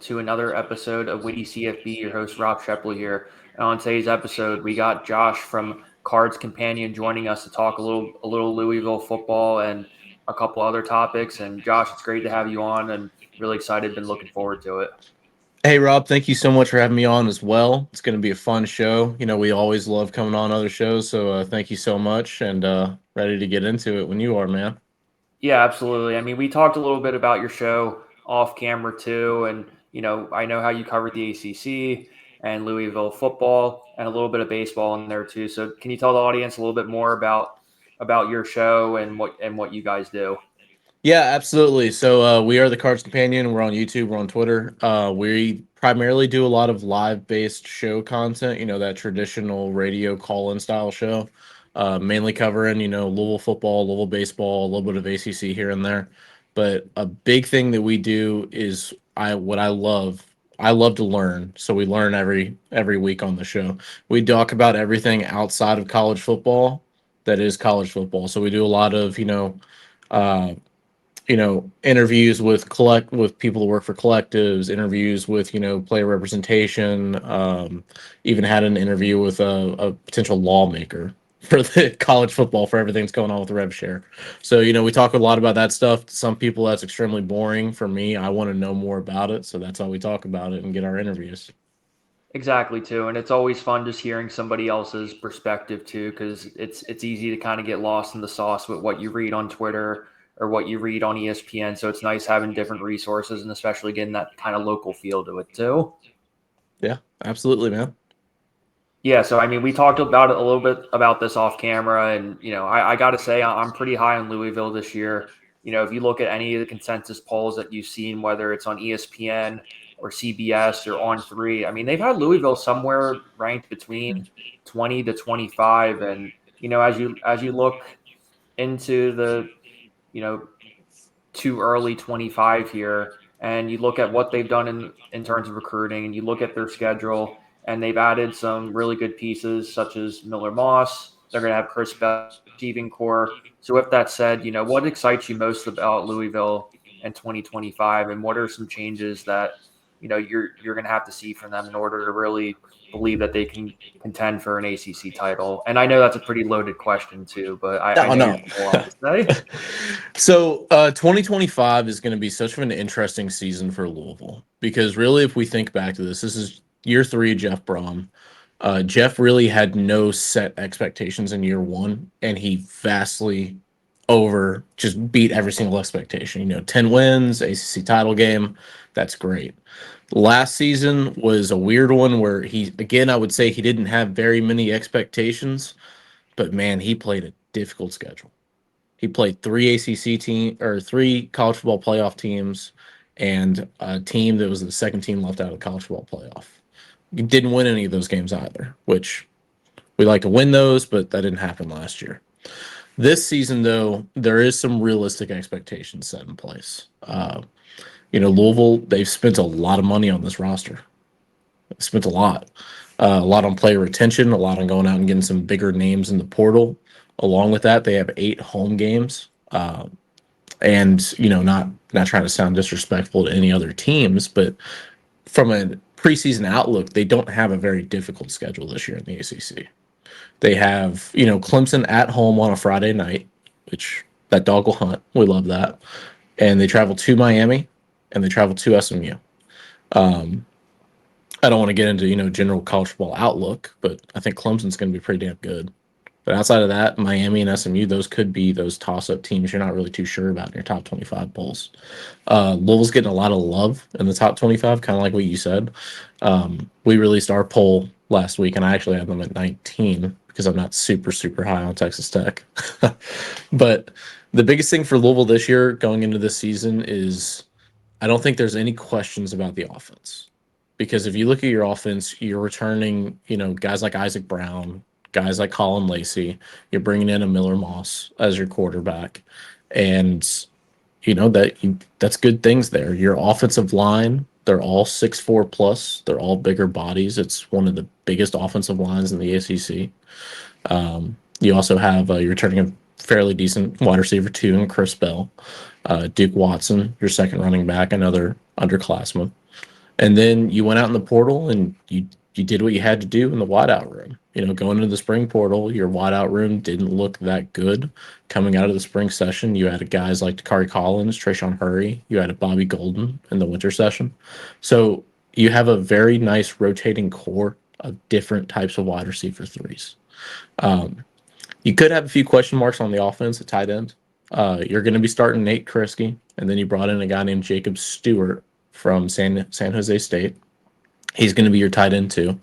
to another episode of Witty CFB. Your host Rob Sheply here. And on today's episode, we got Josh from Cards Companion joining us to talk a little Louisville football and a couple other topics. And Josh, it's great to have you on, and really excited. Been looking forward to it. Hey, Rob, thank you so much for having me on as well. It's going to be a fun show. We always love coming on other shows, so thank you so much, and ready to get into it when you are, man. Yeah, absolutely. I mean, we talked a little bit about your show off camera too, and I know how you covered the ACC and Louisville football, and a little bit of baseball in there too. So, can you tell the audience a little bit more about your show and what you guys do? Yeah, absolutely. So we are the Cards Companion. We're on YouTube. We're on Twitter. We primarily do a lot of live-based show content. That traditional radio call-in style show. Mainly covering, Louisville football, Louisville baseball, a little bit of ACC here and there. But a big thing that we do is what I love. I love to learn, so we learn every week on the show. We talk about everything outside of college football that is college football. So we do a lot of, uh, interviews with people who work for collectives, interviews with player representation. Even had an interview with a potential lawmaker for the college football for everything that's going on with the rev share. So we talk a lot about that stuff. Some people that's extremely boring. For me, I want to know more about it, so that's how we talk about it and get our interviews. Exactly too, and it's always fun just hearing somebody else's perspective too, because it's easy to kind of get lost in the sauce with what you read on Twitter or what you read on ESPN. So it's nice having different resources, and especially getting that kind of local feel to it too. Yeah, absolutely, man. Yeah, so I mean, we talked about it a little bit about this off camera, and I got to say, I'm pretty high on Louisville this year. If you look at any of the consensus polls that you've seen, whether it's on ESPN or CBS or On Three, I mean, they've had Louisville somewhere ranked between 20 to 25, and as you look into the you know too early 25 here, and you look at what they've done in terms of recruiting, and you look at their schedule, and they've added some really good pieces such as Miller Moss. They're going to have Chris Bell receiving core. So with that said, what excites you most about Louisville in 2025, and what are some changes that you're going to have to see from them in order to really believe that they can contend for an ACC title? And I know that's a pretty loaded question too, but I No, know you no. have a lot to say. So, 2025 is going to be such an interesting season for Louisville because really, if we think back to this is year three, Jeff Brom. Jeff really had no set expectations in year one, and he vastly over just beat every single expectation. 10 wins, ACC title game. That's great. Last season was a weird one where again, I would say he didn't have very many expectations, but man, he played a difficult schedule. He played three college football playoff teams and a team that was the second team left out of the college football playoff. He didn't win any of those games either, which we like to win those, but that didn't happen last year. This season, though, there is some realistic expectations set in place. Louisville, they've spent a lot of money on this roster. They've spent a lot on player retention, a lot on going out and getting some bigger names in the portal. Along with that, they have 8 home games. And not trying to sound disrespectful to any other teams, but from a preseason outlook, they don't have a very difficult schedule this year in the ACC. They have Clemson at home on a Friday night, which that dog will hunt. We love that, and they travel to Miami, and they travel to SMU. Um, I don't want to get into general college football outlook, but I think Clemson's going to be pretty damn good. But outside of that, Miami and SMU, those could be those toss-up teams you're not really too sure about in your top 25 polls. Louisville's getting a lot of love in the top 25, kind of like what you said. We released our poll last week, and I actually have them at 19 because I'm not super, super high on Texas Tech. But the biggest thing for Louisville this year going into this season is I don't think there's any questions about the offense. Because if you look at your offense, you're returning, guys like Isaac Brown, guys like Colin Lacey. You're bringing in a Miller Moss as your quarterback, and that's good things there. Your offensive line, they're all 6'4" plus. They're all bigger bodies. It's one of the biggest offensive lines in the ACC. You also have you're returning a fairly decent wide receiver too in Chris Bell, Duke Watson, your second running back, another underclassman. And then you went out in the portal and you did what you had to do in the wideout room. Going into the spring portal, your wideout room didn't look that good. Coming out of the spring session, you had guys like Dakari Collins, Trayshawn Hurry, you had a Bobby Golden in the winter session. So you have a very nice rotating core of different types of wide receiver threes. You could have a few question marks on the offense at tight end. You're going to be starting Nate Krisky, and then you brought in a guy named Jacob Stewart from San Jose State. He's going to be your tight end too.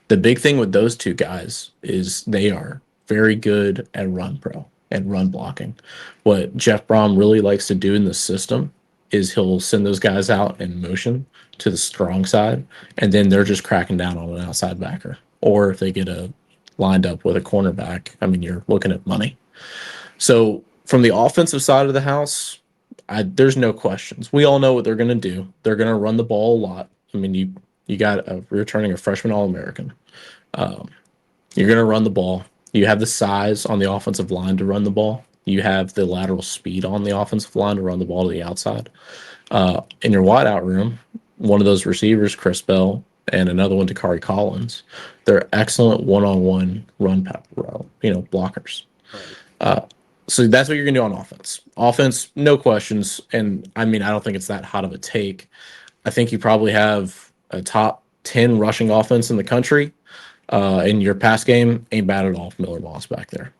The big thing with those two guys is they are very good at run pro and run blocking. What Jeff Brom really likes to do in the system is he'll send those guys out in motion to the strong side, and then they're just cracking down on an outside backer. Or if they get lined up with a cornerback, I mean, you're looking at money. So from the offensive side of the house, there's no questions. We all know what they're going to do. They're going to run the ball a lot. I mean, you got returning a freshman All-American. You're going to run the ball. You have the size on the offensive line to run the ball. You have the lateral speed on the offensive line to run the ball to the outside. In your wideout room, one of those receivers, Chris Bell, and another one, Dakari Collins, they're excellent one-on-one run blockers. Right. So that's what you're going to do on offense. Offense, no questions. And I mean, I don't think it's that hot of a take. I think you probably have a top 10 rushing offense in the country. In your pass game, ain't bad at all. Miller Moss back there.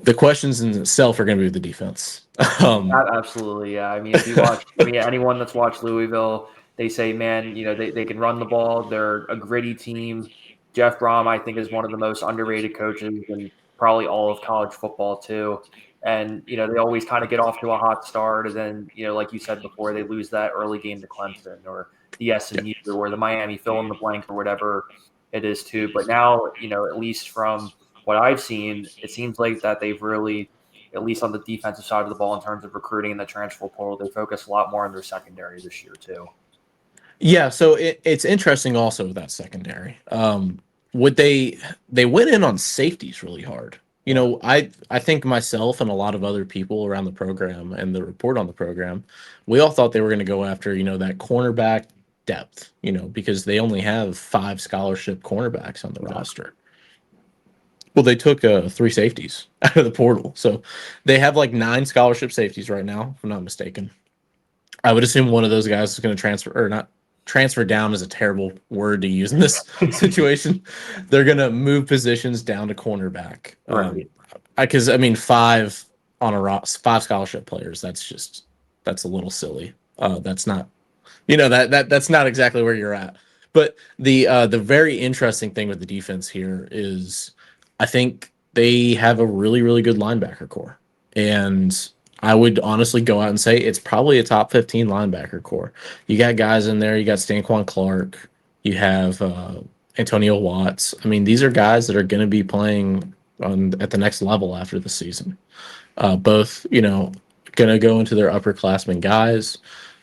The questions in itself are going to be the defense. Absolutely, yeah. I mean, if you watch, anyone that's watched Louisville, they say, man, they can run the ball. They're a gritty team. Jeff Brom, I think, is one of the most underrated coaches in probably all of college football too. And they always kind of get off to a hot start, and then like you said before, they lose that early game to Clemson or the SMU or the Miami, fill in the blank or whatever it is too. But now, at least from what I've seen, it seems like that they've really, at least on the defensive side of the ball in terms of recruiting in the transfer portal, they focus a lot more on their secondary this year too. Yeah, so it's interesting also with that secondary. Would they went in on safeties really hard. I think myself and a lot of other people around the program and the report on the program, we all thought they were going to go after, that cornerback depth, because they only have 5 scholarship cornerbacks on the roster. Well, they took 3 safeties out of the portal. So they have like 9 scholarship safeties right now, if I'm not mistaken. I would assume one of those guys is going to transfer, or not transfer down is a terrible word to use in this situation. They're going to move positions down to cornerback. Right. Because, 5 on a 5 scholarship players, that's a little silly. That's not, that's not exactly where you're at. But the very interesting thing with the defense here is I think they have a really, really good linebacker core. And I would honestly go out and say it's probably a top 15 linebacker core. You got guys in there. You got Stanquan Clark. You have Antonio Watts. I mean, these are guys that are going to be playing at the next level after the season. Both, going to go into their upperclassmen guys.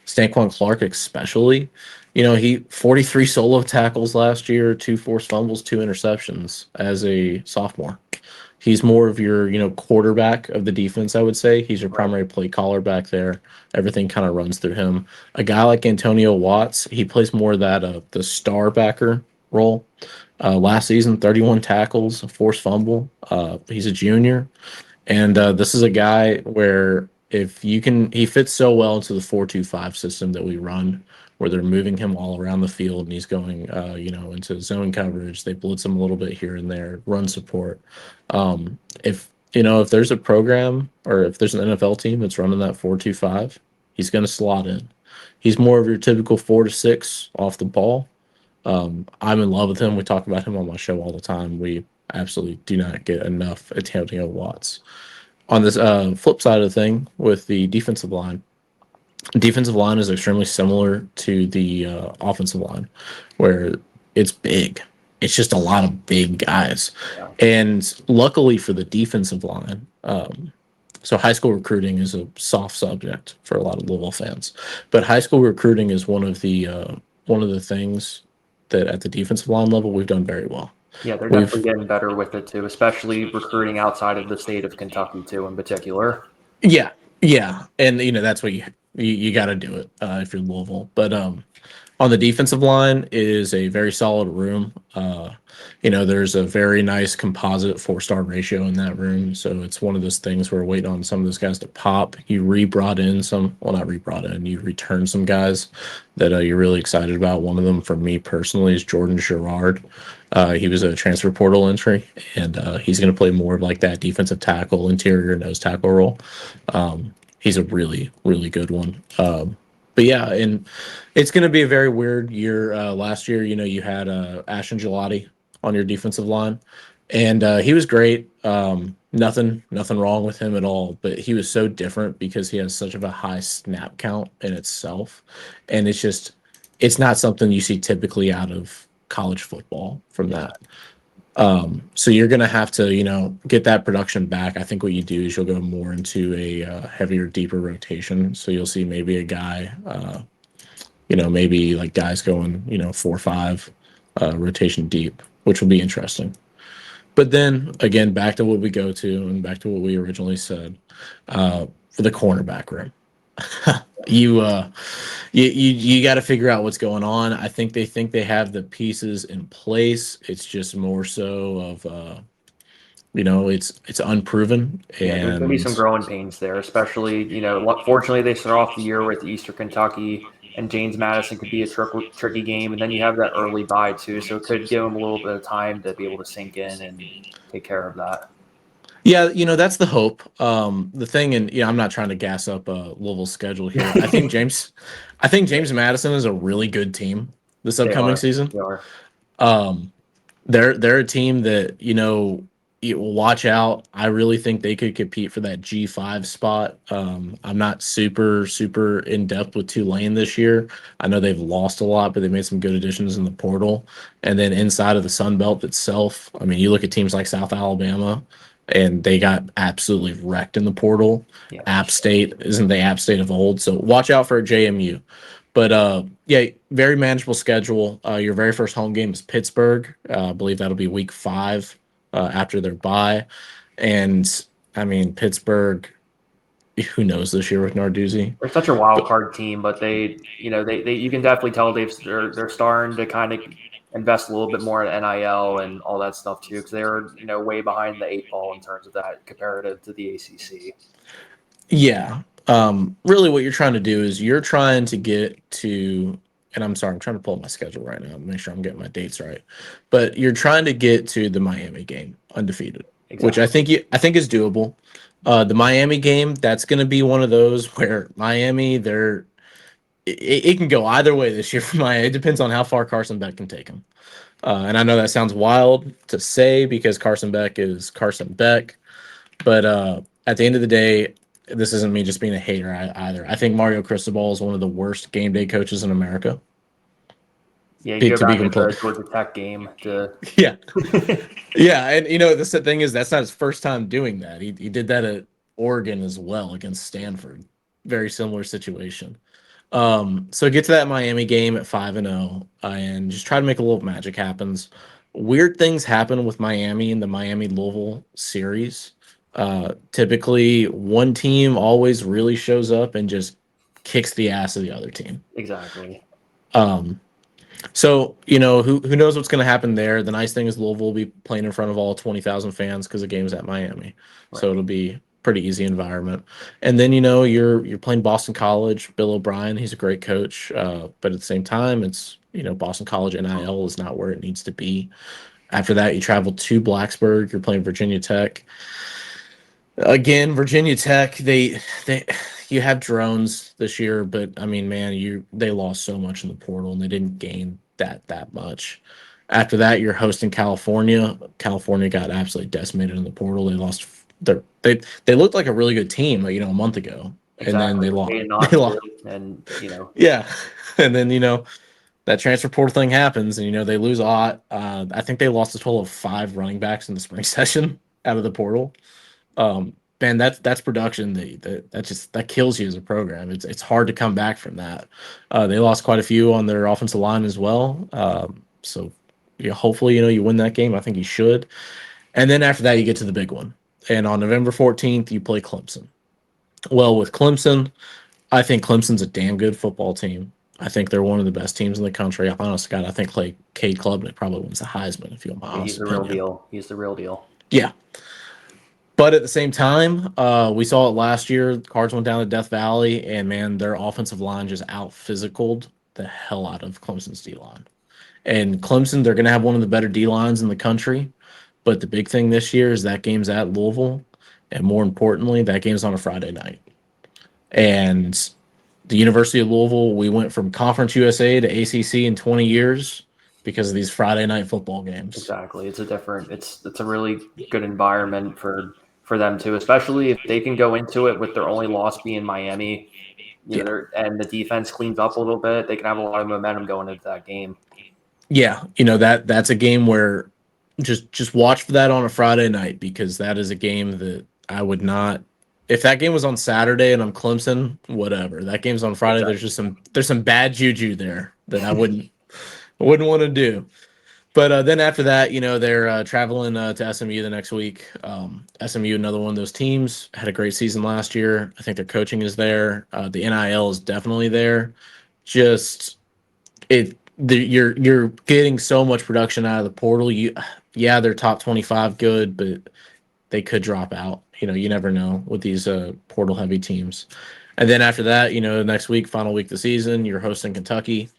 Stanquan Clark especially. He 43 solo tackles last year, 2 forced fumbles, 2 interceptions as a sophomore. He's more of your, quarterback of the defense, I would say. He's your primary play caller back there. Everything kind of runs through him. A guy like Antonio Watts, he plays more of that the star backer role. Last season, 31 tackles, a forced fumble. He's a junior. And this is a guy where he fits so well into the 4-2-5 system that we run, where they're moving him all around the field and he's going, into zone coverage. They blitz him a little bit here and there, run support. If there's a program or if there's an NFL team that's running that 4-2-5, he's going to slot in. He's more of your typical 4-6 off the ball. I'm in love with him. We talk about him on my show all the time. We absolutely do not get enough Antonio Watts. On this flip side of the thing with the defensive line is extremely similar to the offensive line, where it's big. It's just a lot of big guys. Yeah. And luckily for the defensive line, so high school recruiting is a soft subject for a lot of Louisville fans, but high school recruiting is one of the things that at the defensive line level we've done very well. Yeah, they're definitely getting better with it too, especially recruiting outside of the state of Kentucky too, in particular. Yeah, and that's what you got to do it if you're Louisville. But On the defensive line is a very solid room. There's a very nice composite 4-star ratio in that room. So it's one of those things where we're waiting on some of those guys to pop. You not re-brought in, you returned some guys that you're really excited about. One of them for me personally is Jordan Girard. He was a transfer portal entry, and he's going to play more of like that defensive tackle, interior nose tackle role. He's a really, really good one. But yeah, and it's going to be a very weird year. Last year, you had Ashton Gelati on your defensive line, and he was great. Nothing wrong with him at all. But he was so different because he has such of a high snap count in itself, and it's not something you see typically out of college football from that. So you're going to have to, get that production back. I think what you do is you'll go more into a heavier, deeper rotation. So you'll see maybe a guy, maybe like guys going, 4 or 5 rotation deep, which will be interesting. But then again, back to what we go to and back to what we originally said for the cornerback room. You got to figure out what's going on. I think they have the pieces in place. It's just more so of it's unproven. Yeah, there's going to be some growing pains there, especially, fortunately they start off the year with Eastern Kentucky and James Madison could be a tricky game. And then you have that early bye too. So it could give them a little bit of time to be able to sink in and take care of that. Yeah, that's the hope. The thing, and I'm not trying to gas up Louisville's schedule here. I think James Madison is a really good team this upcoming season. They are. They're a team that you watch out. I really think they could compete for that G5 spot. I'm not super in depth with Tulane this year. I know they've lost a lot, but they made some good additions in the portal. And then inside of the Sun Belt itself, I mean, you look at teams like South Alabama, and they got absolutely wrecked in the portal. Yeah. App State isn't the App State of old, so watch out for JMU. But very manageable schedule. Your very first home game is Pittsburgh. I believe that'll be week 5 after their bye. And I mean, Pittsburgh, who knows this year with Narduzzi? They're such a wild card team, but they you can definitely tell they're starting to kind of invest a little bit more in NIL and all that stuff too, because they're way behind the 8 ball in terms of that comparative to the ACC. Yeah, really, what you're trying to do is you're trying to get to, and I'm sorry, I'm trying to pull up my schedule right now to make sure I'm getting my dates right, but you're trying to get to the Miami game undefeated, exactly. Which I think is doable. The Miami game, that's going to be one of those where Miami, it can go either way this year for Miami. It depends on how far Carson Beck can take them. And I know that sounds wild to say because Carson Beck is Carson Beck, but at the end of the day, this isn't me just being a hater either. I think Mario Cristobal is one of the worst game day coaches in America. Yeah, you go back to the Georgia Tech game. Yeah. Yeah, and the thing is that's not his first time doing that. He did that at Oregon as well against Stanford. Very similar situation. So get to that Miami game at 5-0 and just try to make a little magic happens. Weird things happen with Miami in the Miami-Louisville series. Typically, one team always really shows up and just kicks the ass of the other team. Exactly. So, who knows what's going to happen there. The nice thing is Louisville will be playing in front of all 20,000 fans because the game's at Miami. Right. So it'll be pretty easy environment. And then, you're playing Boston College. Bill O'Brien, he's a great coach. But at the same time, it's, Boston College NIL is not where it needs to be. After that, you travel to Blacksburg. You're playing Virginia Tech. Again, Virginia Tech, you have drones this year, but I mean, man, they lost so much in the portal and they didn't gain that much. After that, you're hosting California. California got absolutely decimated in the portal. They lost they looked like a really good team, a month ago. Exactly. And then they lost. And yeah. And then that transfer portal thing happens and they lose a lot. I think they lost a total of 5 running backs in the spring session out of the portal. Man, that's production that kills you as a program. It's hard to come back from that. They lost quite a few on their offensive line as well. So hopefully you win that game. I think you should. And then after that you get to the big one. And on November 14th you play Clemson. Well, with Clemson, I think Clemson's a damn good football team. I think they're one of the best teams in the country. Honest to God, I think Cade Klubnik probably wins the Heisman, if you want my Yeah, honest he's the real opinion. deal. He's the real deal. Yeah. But at the same time, we saw it last year. The Cards went down to Death Valley, and man, their offensive line just out physicaled the hell out of Clemson's D line. And Clemson, they're going to have one of the better D lines in the country. But the big thing this year is that game's at Louisville. And more importantly, that game's on a Friday night. And the University of Louisville, we went from Conference USA to ACC in 20 years because of these Friday night football games. Exactly. It's a really good environment for them too, especially if they can go into it with their only loss being Miami. Yeah. And the defense cleans up a little bit. They can have a lot of momentum going into that game. Yeah, that's a game where just watch for that on a Friday night, because that is a game that I would not. If that game was on Saturday and I'm Clemson, whatever. That game's on Friday. Exactly. There's some bad juju there that I wouldn't want to do. But then after that, they're traveling to SMU the next week. SMU, another one of those teams, had a great season last year. I think their coaching is there. The NIL is definitely there. Just you're getting so much production out of the portal. They're top 25 good, but they could drop out. You never know with these portal heavy teams. And then after that, next week, final week of the season, you're hosting Kentucky,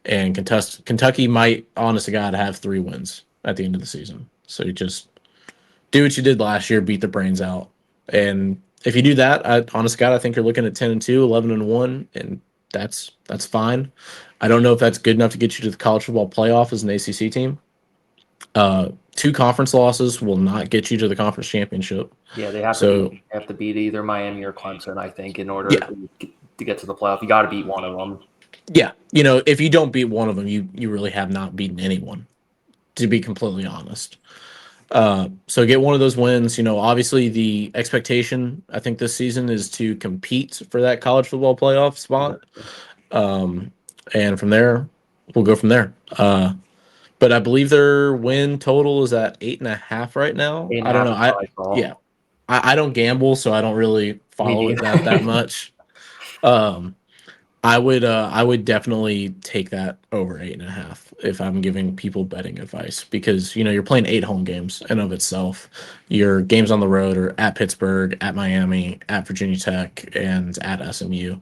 and Kentucky might, honest to God, have 3 wins at the end of the season. So you just do what you did last year, beat the brains out. And if you do that, honest to God, I think you're looking at 10-2, 11-1, and that's fine. I don't know if that's good enough to get you to the college football playoff as an ACC team. 2 conference losses will not get you to the conference championship. Yeah, they have to beat either Miami or Clemson, I think, in order to get to the playoff. You got to beat one of them. Yeah, if you don't beat one of them, you really have not beaten anyone, to be completely honest. So get one of those wins. Obviously the expectation, I think, this season is to compete for that college football playoff spot. And from there, we'll go from there. But I believe their win total is at 8.5 right now. I don't know. I don't gamble, so I don't really follow it that much. I would definitely take that over 8.5 if I'm giving people betting advice, because you're playing 8 home games in of itself. Your games on the road are at Pittsburgh, at Miami, at Virginia Tech, and at SMU.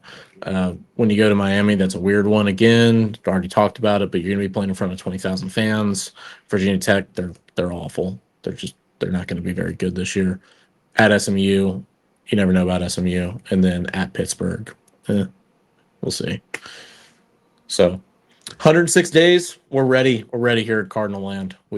When you go to Miami, that's a weird one again. Already talked about it, but you're gonna be playing in front of 20,000 fans. Virginia Tech, they're awful. They're not going to be very good this year. At SMU, you never know about SMU, and then at Pittsburgh. We'll see. So 106 days, we're ready. We're ready here at Cardinal Land.